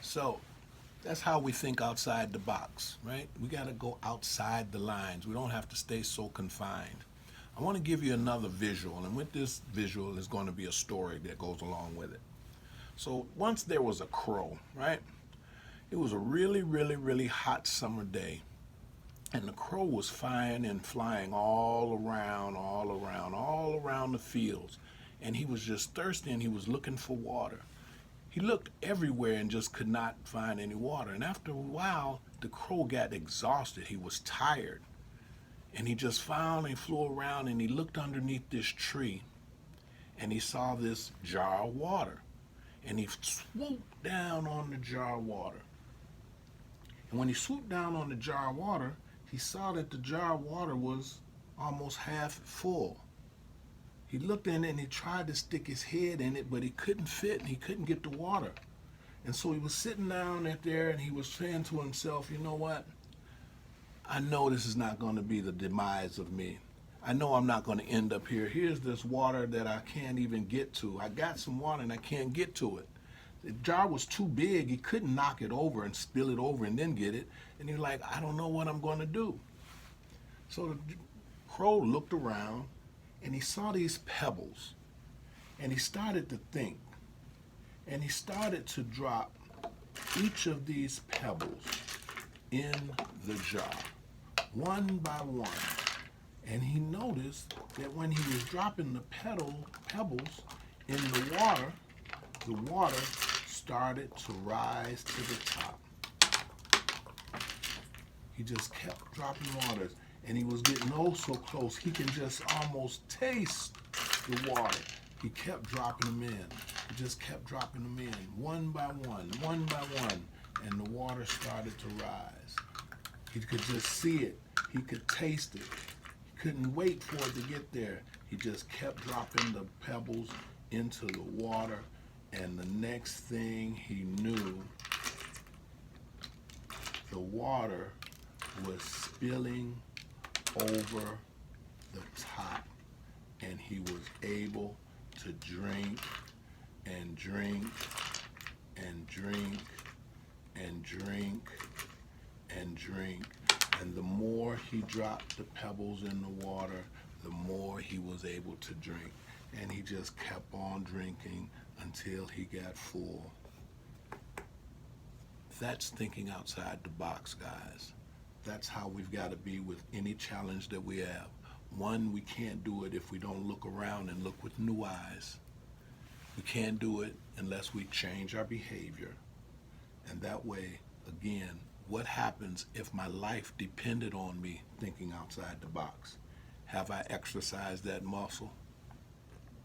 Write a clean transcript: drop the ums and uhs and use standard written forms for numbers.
So that's how we think outside the box, right? We got to go outside the lines. We don't have to stay so confined. I want to give you another visual, and with this visual is going to be a story that goes along with it. So once there was a crow, right? It was a really, really, really hot summer day, and the crow was flying and flying all around, all around, all around the fields. And he was just thirsty and he was looking for water. He looked everywhere and just could not find any water. And after a while, the crow got exhausted. He was tired. And he just finally flew around and he looked underneath this tree and he saw this jar of water. And he swooped down on the jar of water. And when he swooped down on the jar of water, he saw that the jar of water was almost half full. He looked in it and he tried to stick his head in it, but he couldn't fit and he couldn't get the water. And so he was sitting down there and he was saying to himself, you know what? I know this is not going to be the demise of me. I know I'm not going to end up here. Here's this water that I can't even get to. I got some water and I can't get to it. The jar was too big. He couldn't knock it over and spill it over and then get it. And he's like, I don't know what I'm going to do. So the crow looked around and he saw these pebbles. And he started to think. And he started to drop each of these pebbles in the jar, one by one. And he noticed that when he was dropping the pebbles in the water started to rise to the top. He just kept dropping waters, and he was getting oh so close he can just almost taste the water. He kept dropping them in. He just kept dropping them in, one by one by one, and the water started to rise. He could just see it. He could taste it. He couldn't wait for it to get there. He just kept dropping the pebbles into the water, and the next thing he knew, the water was spilling over the top, and he was able to drink and drink and drink and drink and drink. And the more he dropped the pebbles in the water, the more he was able to drink. And he just kept on drinking until he got full. That's thinking outside the box, guys. That's how we've got to be with any challenge that we have. One, we can't do it if we don't look around and look with new eyes. We can't do it unless we change our behavior. And that way, again, what happens if my life depended on me thinking outside the box? Have I exercised that muscle?